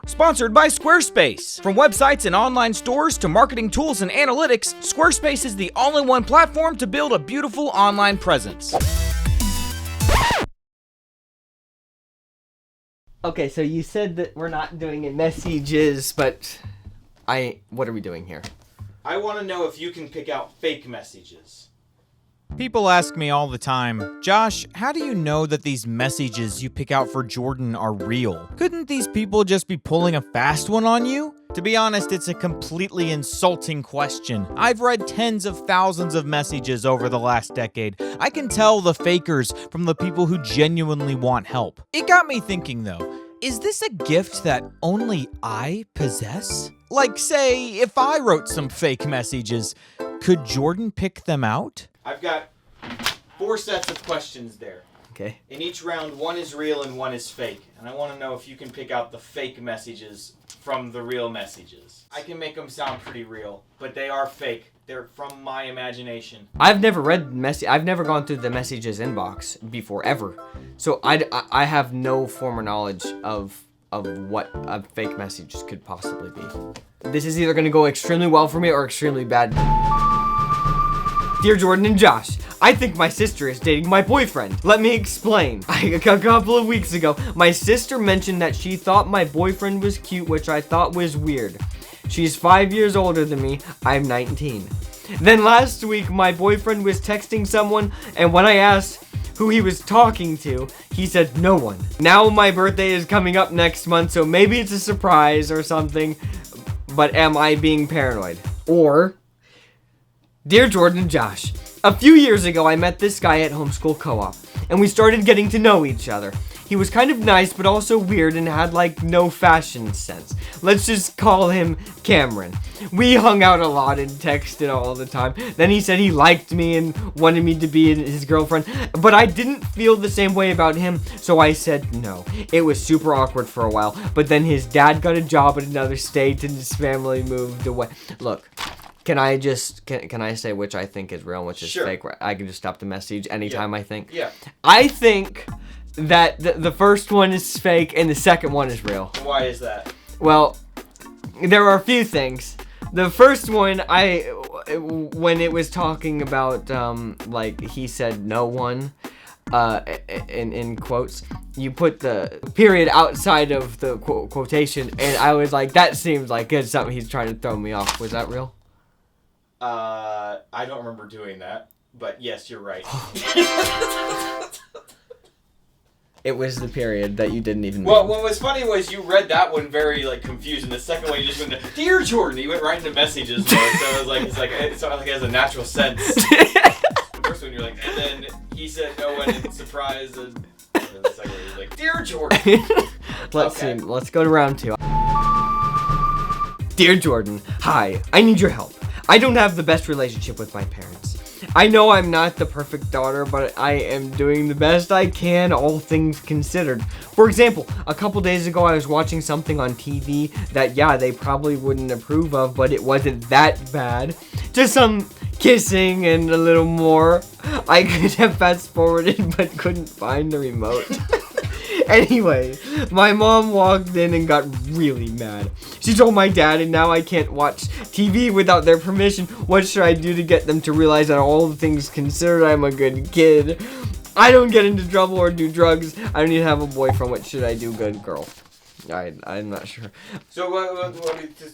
Sponsored by Squarespace. From websites and online stores to marketing tools and analytics, Squarespace is the all-in-one platform to build a beautiful online presence. Okay, so you said that we're not doing it messages, but what are we doing here? I want to know if you can pick out fake messages. People ask me all the time, Josh, how do you know that these messages you pick out for Jordan are real? Couldn't these people just be pulling a fast one on you? To be honest, it's a completely insulting question. I've read tens of thousands of messages over the last decade. I can tell the fakers from the people who genuinely want help. It got me thinking though, is this a gift that only I possess? Like, say, if I wrote some fake messages, could Jordan pick them out? I've got 4 sets of questions there. Okay. In each round, one is real and one is fake. And I want to know if you can pick out the fake messages from the real messages. I can make them sound pretty real, but they are fake. They're from my imagination. I've never read I've never gone through the messages inbox before, ever. So I have no former knowledge of what a fake message could possibly be. This is either going to go extremely well for me or extremely bad. Dear Jordan and Josh, I think my sister is dating my boyfriend. Let me explain. A couple of weeks ago, my sister mentioned that she thought my boyfriend was cute, which I thought was weird. She's 5 years older than me. I'm 19. Then last week, my boyfriend was texting someone, and when I asked who he was talking to, he said no one. Now my birthday is coming up next month, so maybe it's a surprise or something, but am I being paranoid? Or, Dear Jordan and Josh, a few years ago I met this guy at homeschool co-op, and we started getting to know each other. He was kind of nice, but also weird and had like no fashion sense. Let's just call him Cameron. We hung out a lot and texted all the time. Then he said he liked me and wanted me to be his girlfriend, but I didn't feel the same way about him, so I said no. It was super awkward for a while, but then his dad got a job at another state and his family moved away. Look. Can I say which I think is real and which is fake? I can just stop the message anytime I think. Yeah. I think that the first one is fake and the second one is real. Why is that? Well, there are a few things. The first one, when it was talking about, like he said no one, in quotes, you put the period outside of the quotation, and I was like, that seems like it's something he's trying to throw me off. Was that real? I don't remember doing that, but yes, you're right. It was the period that you didn't even Well, mean. what was funny was you read that one very, like, confused, and the second one you just went to, Dear Jordan, you went right into messages mode, so it sounded like it has a natural sense. The first one you're like, and then he said no one in surprise, and then the second one you're like, Dear Jordan. Let's see, let's go to round 2. Dear Jordan, hi, I need your help. I don't have the best relationship with my parents. I know I'm not the perfect daughter, but I am doing the best I can, all things considered. For example, a couple days ago I was watching something on TV that, yeah, they probably wouldn't approve of, but it wasn't that bad. Just some kissing and a little more. I could have fast forwarded, but couldn't find the remote. Anyway, my mom walked in and got really mad. She told my dad, and now I can't watch TV without their permission. What should I do to get them to realize that all things considered, I'm a good kid? I don't get into trouble or do drugs. I don't need to have a boyfriend. What should I do, good girl? I'm not sure. So,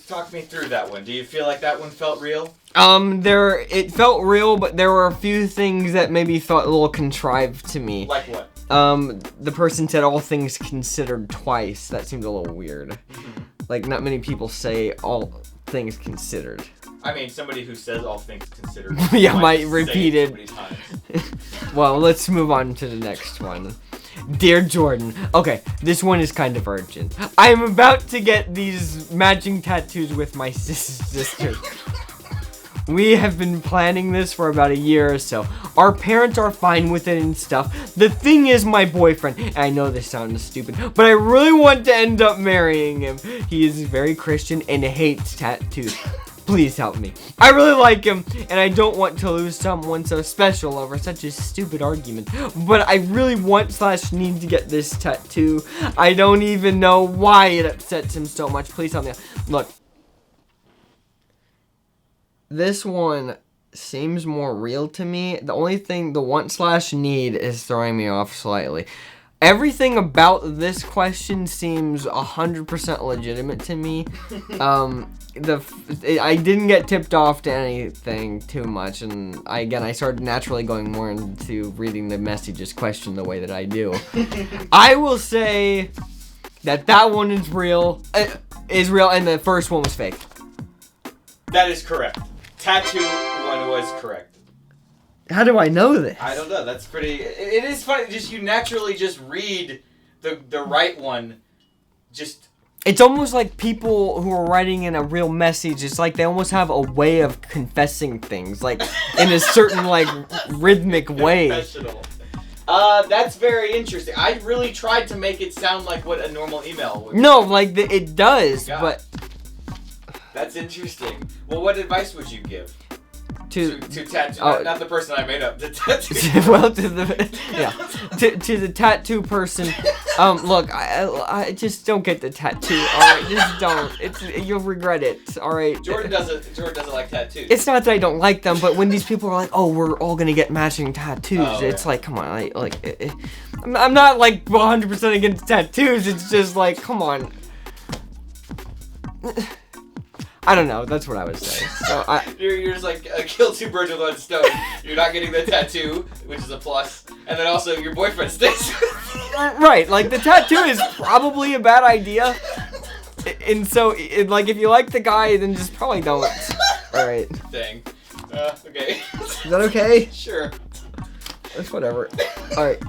talk me through that one. Do you feel like that one felt real? It felt real, but there were a few things that maybe felt a little contrived to me. Like what? The person said all things considered twice. That seemed a little weird. Mm-hmm. Like, not many people say all things considered. I mean, somebody who says all things considered. Yeah, might repeat it. So many times. Well, let's move on to the next one. Dear Jordan, okay, this one is kind of urgent. I'm about to get these matching tattoos with my sister. We have been planning this for about a year or so. Our parents are fine with it and stuff. The thing is, my boyfriend, and I know this sounds stupid, but I really want to end up marrying him. He is very Christian and hates tattoos. Please help me. I really like him, and I don't want to lose someone so special over such a stupid argument. But I really want / need to get this tattoo. I don't even know why it upsets him so much. Please help me out. Look. This one seems more real to me. The only thing, the want / need is throwing me off slightly. Everything about this question seems 100% legitimate to me. I didn't get tipped off to anything too much, and I started naturally going more into reading the messages question the way that I do. I will say that one is real, and the first one was fake. That is correct. Tattoo one was correct. How do I know this? I don't know. That's pretty. It is funny. Just you naturally just read the right one. Just. It's almost like people who are writing in a real message. It's like they almost have a way of confessing things, like in a certain like rhythmic way. Professional. That's very interesting. I really tried to make it sound like what a normal email would. No, like it does, but. That's interesting. Well, what advice would you give to tattoo? Not the person I made up. The tattoo. Well, to the tattoo person. Look, I just don't get the tattoo. All right, just don't. You'll regret it. All right. Jordan doesn't like tattoos. It's not that I don't like them, but when these people are like, "Oh, we're all gonna get matching tattoos," it's like, come on, I'm not like 100% against tattoos. It's just like, come on. I don't know. That's what I would say. So you're just like kill two birds with one stone. You're not getting the tattoo, which is a plus, and then also your boyfriend stays. Right. Like the tattoo is probably a bad idea, and so like if you like the guy, then just probably don't. All right. Dang. Okay. Is that okay? Sure. That's whatever. Alright.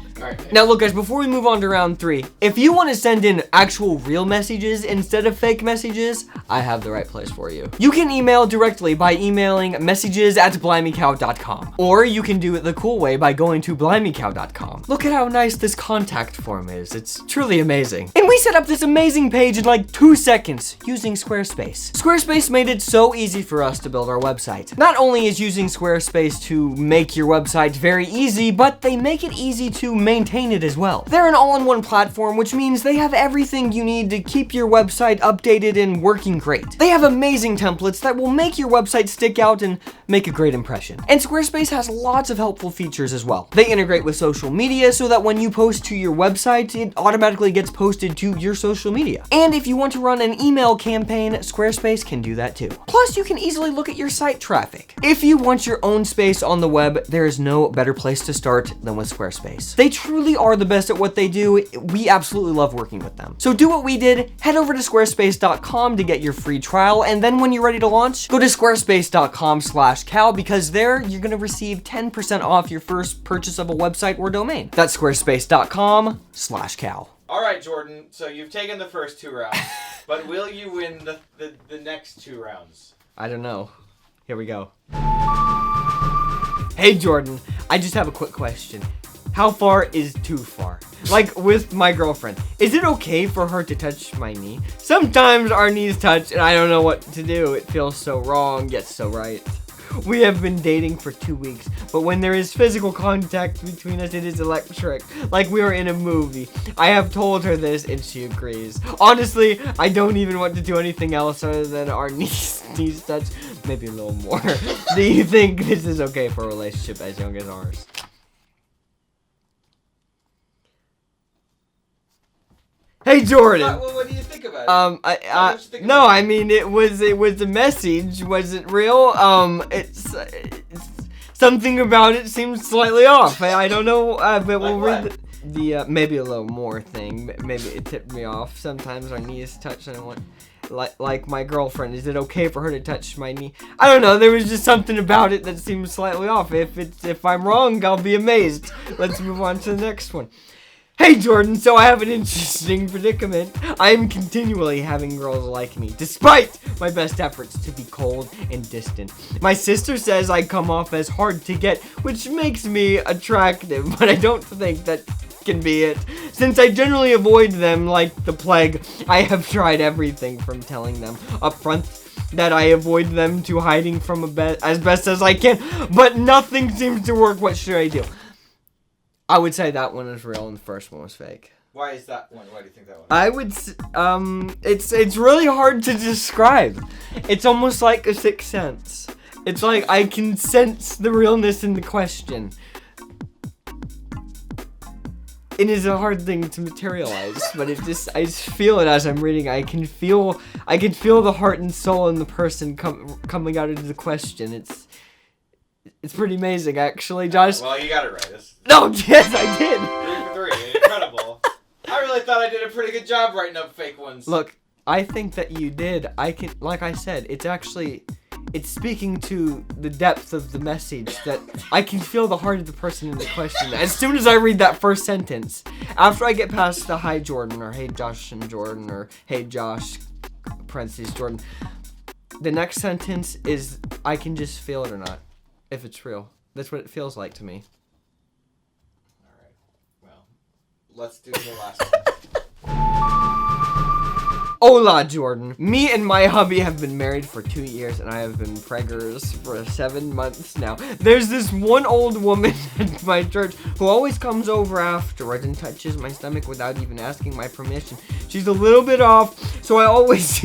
Now look guys, before we move on to round 3, if you want to send in actual real messages instead of fake messages, I have the right place for you. You can email directly by emailing messages@blimeycow.com. Or you can do it the cool way by going to blimeycow.com. Look at how nice this contact form is. It's truly amazing. And we set up this amazing page in like 2 seconds using Squarespace. Squarespace made it so easy for us to build our website. Not only is using Squarespace to make your website very easy, but they make it easy to maintain it as well. They're an all-in-one platform, which means they have everything you need to keep your website updated and working great. They have amazing templates that will make your website stick out and make a great impression. And Squarespace has lots of helpful features as well. They integrate with social media so that when you post to your website, it automatically gets posted to your social media. And if you want to run an email campaign, Squarespace can do that too. Plus, you can easily look at your site traffic. If you want your own space on the web, there is no better place to start than with Squarespace. They truly are the best at what they do. We absolutely love working with them. So do what we did, head over to squarespace.com to get your free trial, and then when you're ready to launch, go to squarespace.com/Cal, because there you're gonna receive 10% off your first purchase of a website or domain. That's squarespace.com/Cal. All right, Jordan, so you've taken the first 2 rounds, but will you win the next 2 rounds? I don't know. Here we go. Hey Jordan, I just have a quick question. How far is too far? Like with my girlfriend, is it okay for her to touch my knee? Sometimes our knees touch and I don't know what to do. It feels so wrong, yet so right. We have been dating for 2 weeks, but when there is physical contact between us, it is electric, like we are in a movie. I have told her this and she agrees. Honestly, I don't even want to do anything else other than our knees touch, maybe a little more. Do you think this is okay for a relationship as young as ours? Hey Jordan. What do you think about it? No, I mean it was a message. Was it real? It's something about it seems slightly off. I don't know, but we'll read the maybe a little more thing. Maybe it tipped me off. Sometimes our knees touch and I want. Like my girlfriend, is it okay for her to touch my knee? I don't know, there was just something about it that seems slightly off. If I'm wrong, I'll be amazed. Let's move on to the next one. Hey Jordan, so I have an interesting predicament. I am continually having girls like me, despite my best efforts to be cold and distant. My sister says I come off as hard to get, which makes me attractive, but I don't think that can be it. Since I generally avoid them like the plague, I have tried everything from telling them up front that I avoid them to hiding from as best as I can, but nothing seems to work. What should I do? I would say that one is real and the first one was fake. Why is that one? Why do you think that one? I would, it's really hard to describe. It's almost like a sixth sense. It's like I can sense the realness in the question. It is a hard thing to materialize, but I just feel it as I'm reading. I can feel the heart and soul in the person coming out of the question. It's pretty amazing, actually, Josh. Well, you got it right. No, yes, I did. 3 for 3. Incredible. I really thought I did a pretty good job writing up fake ones. Look, I think that you did. Like I said, it's speaking to the depth of the message that I can feel the heart of the person in the question. As soon as I read that first sentence, after I get past the hi Jordan or hey Josh and Jordan or hey Josh, parentheses Jordan, the next sentence is I can just feel it or not, if it's real. That's what it feels like to me. Alright, well, let's do the last one. Hola, Jordan. Me and my hubby have been married for 2 years, and I have been preggers for 7 months now. There's this one old woman at my church who always comes over afterwards and touches my stomach without even asking my permission. She's a little bit off, so I always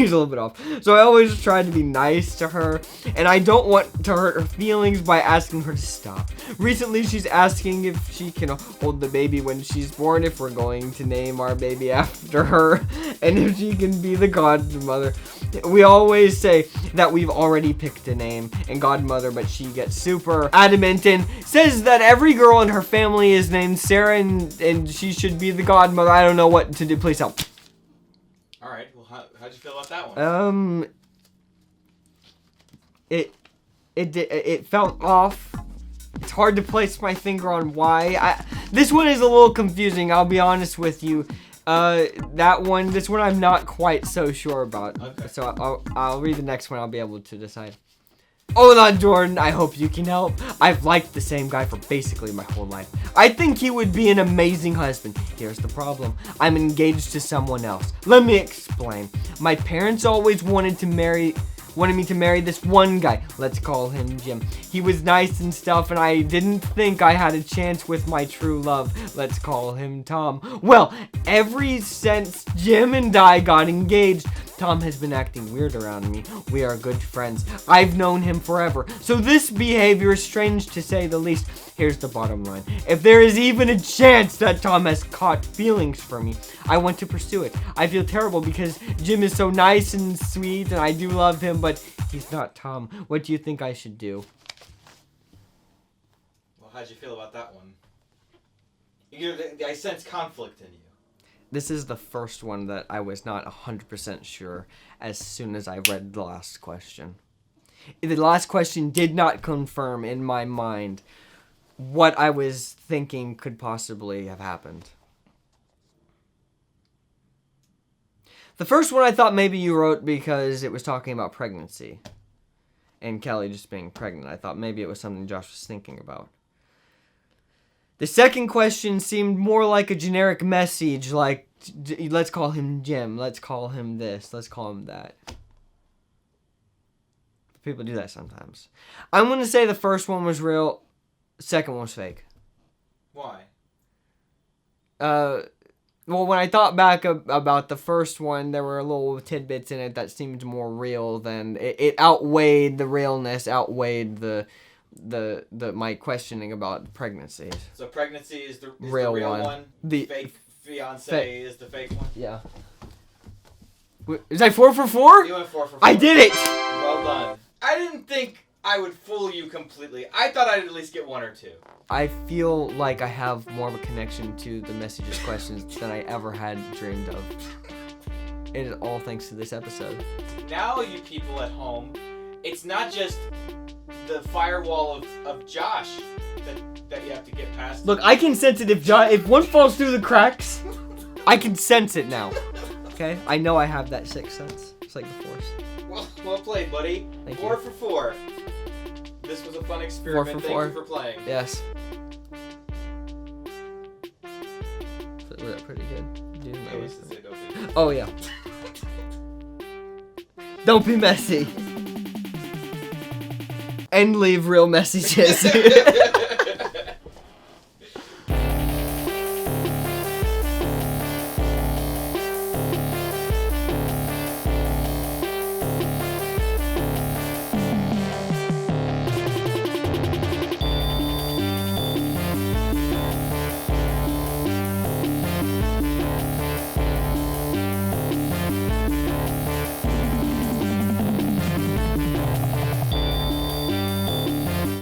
try to be nice to her, and I don't want to hurt her feelings by asking her to stop. Recently, she's asking if she can hold the baby when she's born, if we're going to name our baby after her, and if she can be the godmother. We always say that we've already picked a name and godmother, but she gets super adamant and says that every girl in her family is named Sarah and she should be the godmother. I don't know what to do. Please help. All right. Well, how'd you feel about that one? It felt off. It's hard to place my finger on why. This one is a little confusing. I'll be honest with you. This one I'm not quite so sure about. Okay. So I'll read the next one. I'll be able to decide. Hola, Jordan. I hope you can help. I've liked the same guy for basically my whole life. I think he would be an amazing husband. Here's the problem. I'm engaged to someone else. Let me explain. My parents always wanted me to marry this one guy. Let's call him Jim. He was nice and stuff, and I didn't think I had a chance with my true love. Let's call him Tom. Well, ever since Jim and I got engaged, Tom has been acting weird around me. We are good friends. I've known him forever, so this behavior is strange to say the least. Here's the bottom line. If there is even a chance that Tom has caught feelings for me, I want to pursue it. I feel terrible because Jim is so nice and sweet, and I do love him, but he's not Tom. What do you think I should do? Well, how'd you feel about that one? I sense conflict in you. This is the first one that I was not 100% sure as soon as I read the last question. The last question did not confirm in my mind what I was thinking could possibly have happened. The first one I thought maybe you wrote because it was talking about pregnancy and Kelly just being pregnant. I thought maybe it was something Josh was thinking about. The second question seemed more like a generic message, like, let's call him Jim, let's call him this, let's call him that. People do that sometimes. I'm going to say the first one was real, second one was fake. Why? Well, when I thought back about the first one, there were little tidbits in it that seemed more real than... It outweighed the realness, outweighed the my questioning about pregnancy. So pregnancy is the real one. The fake fiance is the fake one. Yeah. Is that 4 for 4? You went 4 for 4. I did it. Well done. I didn't think I would fool you completely. I thought I'd at least get 1 or 2. I feel like I have more of a connection to the messages questions than I ever had dreamed of. It is all thanks to this episode. Now, you people at home, it's not just the firewall of Josh that you have to get past. Look, I can sense it if one falls through the cracks, I can sense it now. Okay? I know I have that sixth sense. It's like the Force. Well played, buddy. Thank 4 you. for 4. This was a fun experiment. 4 for Thank 4. you for playing. Yes. Was that pretty good? Dude, I used to say don't be. Oh, yeah. Don't be messy. and leave real messages.